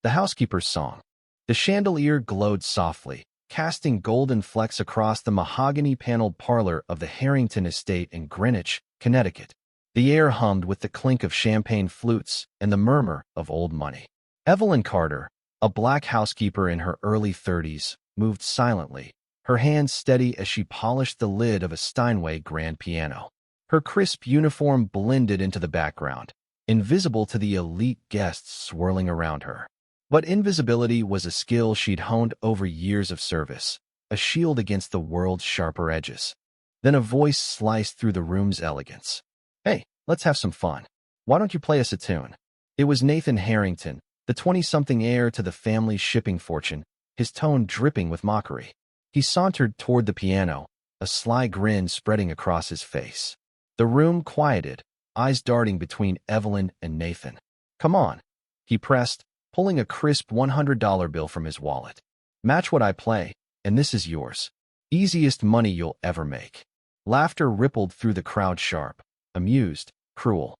The housekeeper's song. The chandelier glowed softly, casting golden flecks across the mahogany-paneled parlor of the Harrington estate in Greenwich, Connecticut. The air hummed with the clink of champagne flutes and the murmur of old money. Evelyn Carter, a black housekeeper in her early 30s, moved silently, her hands steady as she polished the lid of a Steinway grand piano. Her crisp uniform blended into the background, invisible to the elite guests swirling around her. But invisibility was a skill she'd honed over years of service, a shield against the world's sharper edges. Then a voice sliced through the room's elegance. "Hey, let's have some fun. Why don't you play us a tune?" It was Nathan Harrington, the 20-something heir to the family's shipping fortune, his tone dripping with mockery. He sauntered toward the piano, a sly grin spreading across his face. The room quieted, eyes darting between Evelyn and Nathan. "Come on," he pressed, pulling a crisp $100 bill from his wallet. "Match what I play, and this is yours. Easiest money you'll ever make." Laughter rippled through the crowd, sharp, amused, cruel.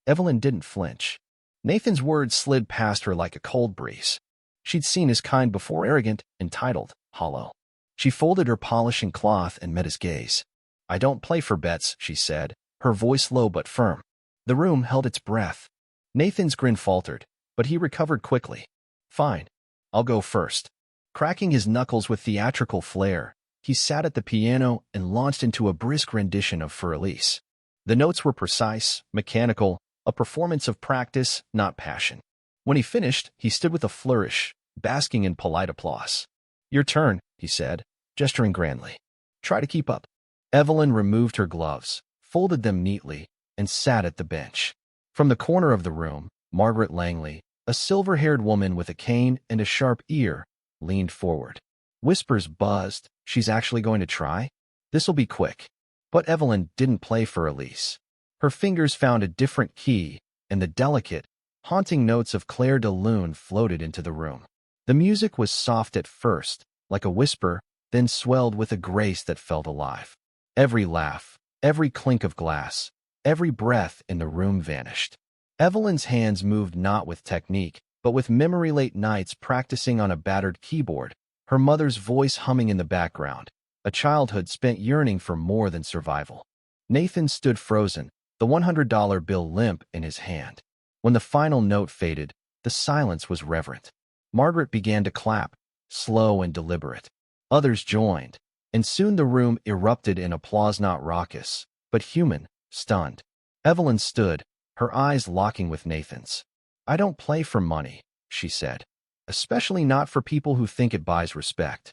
Evelyn didn't flinch. Nathan's words slid past her like a cold breeze. She'd seen his kind before, arrogant, entitled, hollow. She folded her polishing cloth and met his gaze. "I don't play for bets," she said, her voice low but firm. The room held its breath. Nathan's grin faltered, but he recovered quickly. "Fine. I'll go first." Cracking his knuckles with theatrical flair, he sat at the piano and launched into a brisk rendition of For Elise. The notes were precise, mechanical, a performance of practice, not passion. When he finished, he stood with a flourish, basking in polite applause. "Your turn," he said, gesturing grandly. "Try to keep up." Evelyn removed her gloves, folded them neatly, and sat at the bench. From the corner of the room, Margaret Langley, a silver-haired woman with a cane and a sharp ear, leaned forward. Whispers buzzed. "She's actually going to try? This'll be quick." But Evelyn didn't play For Elise. Her fingers found a different key, and the delicate, haunting notes of Claire de Lune floated into the room. The music was soft at first, like a whisper, then swelled with a grace that felt alive. Every laugh, every clink of glass, every breath in the room vanished. Evelyn's hands moved not with technique, but with memory, late nights practicing on a battered keyboard, her mother's voice humming in the background, a childhood spent yearning for more than survival. Nathan stood frozen, the $100 bill limp in his hand. When the final note faded, the silence was reverent. Margaret began to clap, slow and deliberate. Others joined, and soon the room erupted in applause, not raucous, but human, stunned. Evelyn stood, her eyes locking with Nathan's. "I don't play for money," she said, "especially not for people who think it buys respect."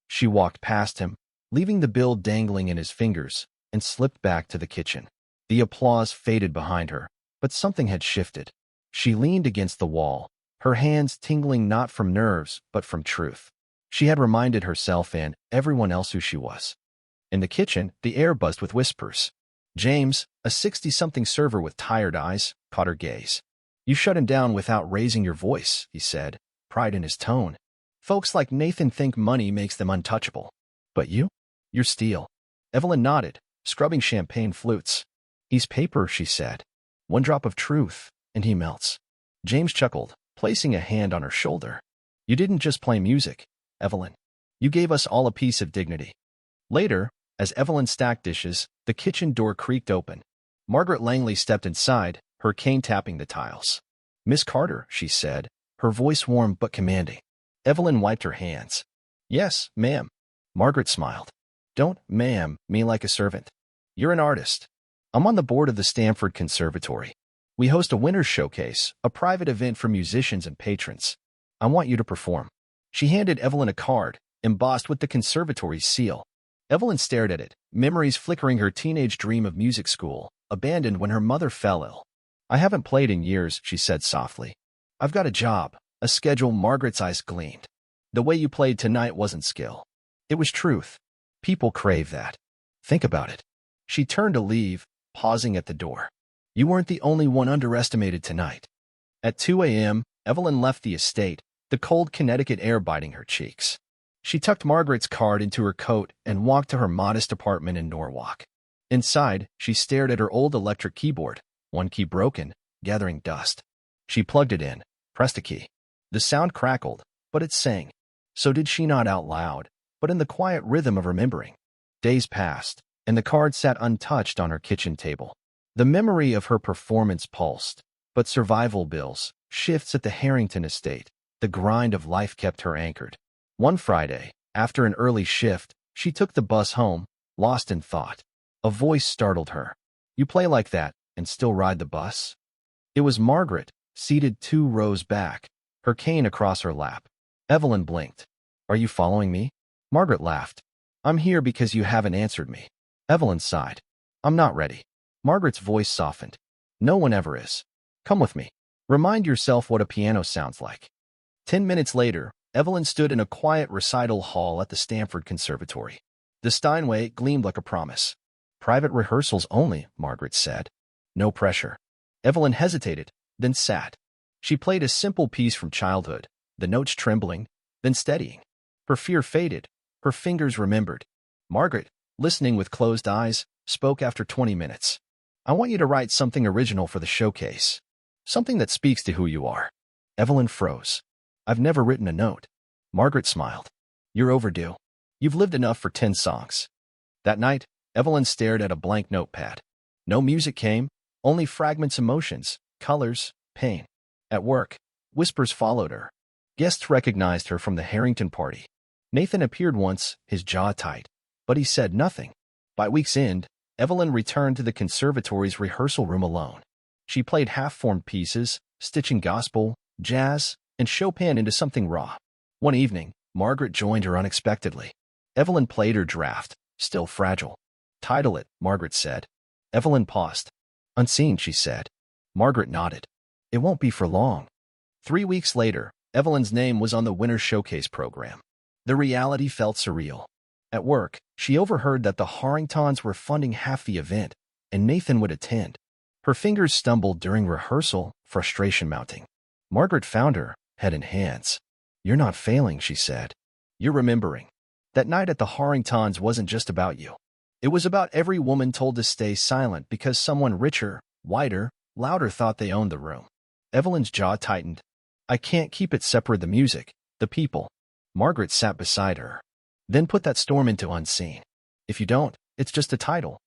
She walked past him, leaving the bill dangling in his fingers, and slipped back to the kitchen. The applause faded behind her, but something had shifted. She leaned against the wall, her hands tingling not from nerves but from truth. She had reminded herself and everyone else who she was. In the kitchen, the air buzzed with whispers. James, a 60-something server with tired eyes, caught her gaze. "You shut him down without raising your voice," he said, pride in his tone. "Folks like Nathan think money makes them untouchable. But you're steel." Evelyn nodded, scrubbing champagne flutes. "He's paper," she said. "One drop of truth, and he melts." James chuckled, placing a hand on her shoulder. "You didn't just play music, Evelyn. You gave us all a piece of dignity." Later, as Evelyn stacked dishes, the kitchen door creaked open. Margaret Langley stepped inside, her cane tapping the tiles. "Miss Carter," she said, her voice warm but commanding. Evelyn wiped her hands. "Yes, ma'am." Margaret smiled. "Don't, ma'am, me like a servant. You're an artist. I'm on the board of the Stanford Conservatory. We host a winter's showcase, a private event for musicians and patrons. I want you to perform." She handed Evelyn a card, embossed with the conservatory's seal. Evelyn stared at it, memories flickering her teenage dream of music school, abandoned when her mother fell ill. "I haven't played in years," she said softly. "I've got a job, a schedule." Margaret's eyes gleamed. "The way you played tonight wasn't skill. It was truth. People crave that. Think about it." She turned to leave, pausing at the door. "You weren't the only one underestimated tonight." At 2 a.m., Evelyn left the estate, the cold Connecticut air biting her cheeks. She tucked Margaret's card into her coat and walked to her modest apartment in Norwalk. Inside, she stared at her old electric keyboard, one key broken, gathering dust. She plugged it in, pressed a key. The sound crackled, but it sang. So did she, not out loud, but in the quiet rhythm of remembering. Days passed, and the card sat untouched on her kitchen table. The memory of her performance pulsed, but survival bills, shifts at the Harrington estate, the grind of life kept her anchored. One Friday, after an early shift, she took the bus home, lost in thought. A voice startled her. "You play like that and still ride the bus?" It was Margaret, seated 2 rows back, her cane across her lap. Evelyn blinked. "Are you following me?" Margaret laughed. "I'm here because you haven't answered me." Evelyn sighed. "I'm not ready." Margaret's voice softened. "No one ever is. Come with me. Remind yourself what a piano sounds like." 10 minutes later, Evelyn stood in a quiet recital hall at the Stanford Conservatory. The Steinway gleamed like a promise. "Private rehearsals only," Margaret said. "No pressure." Evelyn hesitated, then sat. She played a simple piece from childhood, the notes trembling, then steadying. Her fear faded, her fingers remembered. Margaret, listening with closed eyes, spoke after 20 minutes. "I want you to write something original for the showcase. Something that speaks to who you are." Evelyn froze. "I've never written a note." Margaret smiled. "You're overdue. You've lived enough for 10 songs. That night, Evelyn stared at a blank notepad. No music came, only fragments, emotions, colors, pain. At work, whispers followed her. Guests recognized her from the Harrington party. Nathan appeared once, his jaw tight, but he said nothing. By week's end, Evelyn returned to the conservatory's rehearsal room alone. She played half-formed pieces, stitching gospel, jazz, and Chopin into something raw. One evening, Margaret joined her unexpectedly. Evelyn played her draft, still fragile. "Title it," Margaret said. Evelyn paused. "Unseen," she said. Margaret nodded. "It won't be for long." 3 weeks later, Evelyn's name was on the Winter Showcase program. The reality felt surreal. At work, she overheard that the Harringtons were funding half the event, and Nathan would attend. Her fingers stumbled during rehearsal, frustration mounting. Margaret found her, head in hands. "You're not failing," she said. "You're remembering. That night at the Harringtons wasn't just about you. It was about every woman told to stay silent because someone richer, whiter, louder thought they owned the room." Evelyn's jaw tightened. "I can't keep it separate, the music, the people." Margaret sat beside her. "Then put that storm into Unseen. If you don't, it's just a title."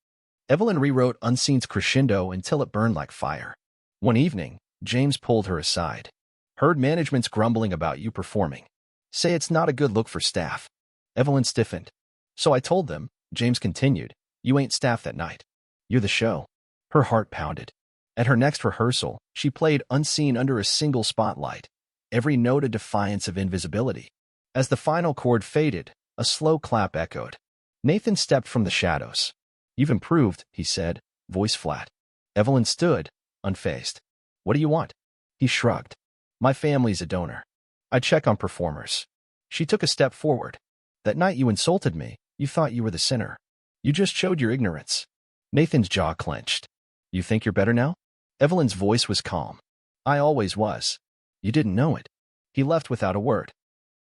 Evelyn rewrote Unseen's crescendo until it burned like fire. One evening, James pulled her aside. "Heard management's grumbling about you performing. Say it's not a good look for staff." Evelyn stiffened. "So I told them," James continued, "you ain't staff that night. You're the show." Her heart pounded. At her next rehearsal, she played Unseen under a single spotlight, every note a defiance of invisibility. As the final chord faded, a slow clap echoed. Nathan stepped from the shadows. "You've improved," he said, voice flat. Evelyn stood, unfazed. "What do you want?" He shrugged. "My family's a donor. I check on performers." She took a step forward. "That night you insulted me, you thought you were the sinner. You just showed your ignorance." Nathan's jaw clenched. "You think you're better now?" Evelyn's voice was calm. "I always was. You didn't know it." He left without a word.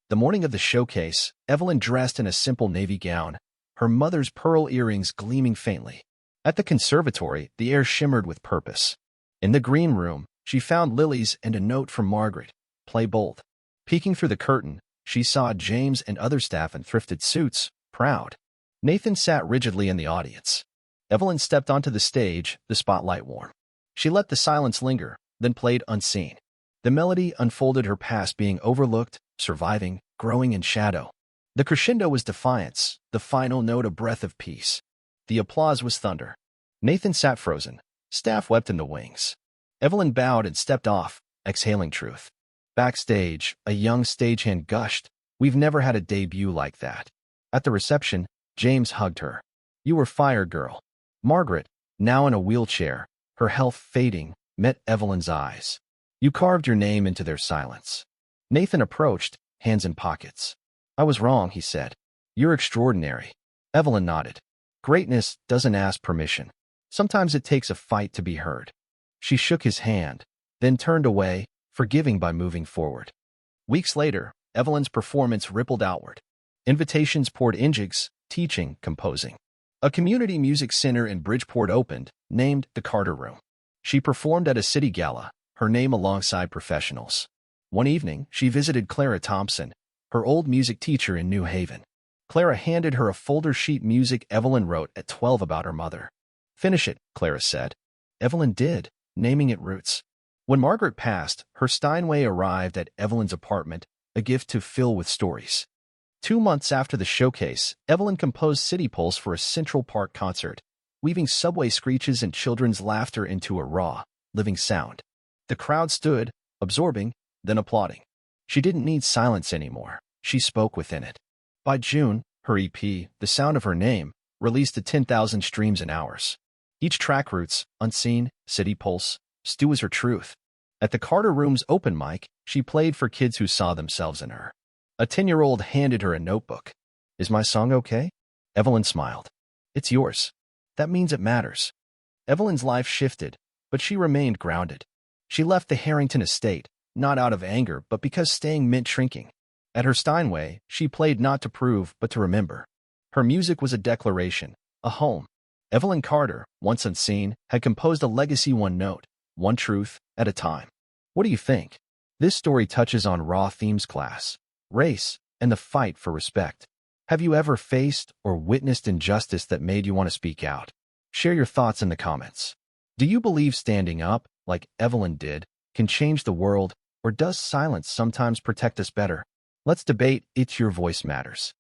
The morning of the showcase, Evelyn dressed in a simple navy gown, her mother's pearl earrings gleaming faintly. At the conservatory, the air shimmered with purpose. In the green room, she found lilies and a note from Margaret. "Play bold." Peeking through the curtain, she saw James and other staff in thrifted suits, proud. Nathan sat rigidly in the audience. Evelyn stepped onto the stage, the spotlight warm. She let the silence linger, then played Unseen. The melody unfolded her past being overlooked, surviving, growing in shadow. The crescendo was defiance, the final note a breath of peace. The applause was thunder. Nathan sat frozen. Staff wept in the wings. Evelyn bowed and stepped off, exhaling truth. Backstage, a young stagehand gushed, "We've never had a debut like that." At the reception, James hugged her. "You were fired, girl." Margaret, now in a wheelchair, her health fading, met Evelyn's eyes. "You carved your name into their silence." Nathan approached, hands in pockets. "I was wrong," he said. "You're extraordinary." Evelyn nodded. "Greatness doesn't ask permission. Sometimes it takes a fight to be heard." She shook his hand, then turned away, forgiving by moving forward. Weeks later, Evelyn's performance rippled outward. Invitations poured in, jigs, teaching, composing. A community music center in Bridgeport opened, named the Carter Room. She performed at a city gala, her name alongside professionals. One evening, she visited Clara Thompson, her old music teacher in New Haven. Clara handed her a folder sheet music Evelyn wrote at 12 about her mother. "Finish it," Clara said. Evelyn did, naming it Roots. When Margaret passed, her Steinway arrived at Evelyn's apartment, a gift to fill with stories. 2 months after the showcase, Evelyn composed City Pulse for a Central Park concert, weaving subway screeches and children's laughter into a raw, living sound. The crowd stood, absorbing, then applauding. She didn't need silence anymore. She spoke within it. By June, her EP, The Sound of Her Name, released to 10,000 streams in hours. Each track Roots, Unseen, City Pulse, Stew is her truth. At the Carter Room's open mic, she played for kids who saw themselves in her. A 10-year-old handed her a notebook. "Is my song okay?" Evelyn smiled. "It's yours. That means it matters." Evelyn's life shifted, but she remained grounded. She left the Harrington estate, not out of anger, but because staying meant shrinking. At her Steinway, she played not to prove, but to remember. Her music was a declaration, a home. Evelyn Carter, once unseen, had composed a legacy one note, one truth, at a time. What do you think? This story touches on raw themes: class, race, and the fight for respect. Have you ever faced or witnessed injustice that made you want to speak out? Share your thoughts in the comments. Do you believe standing up, like Evelyn did, can change the world, or does silence sometimes protect us better? Let's debate. It's Your Voice Matters.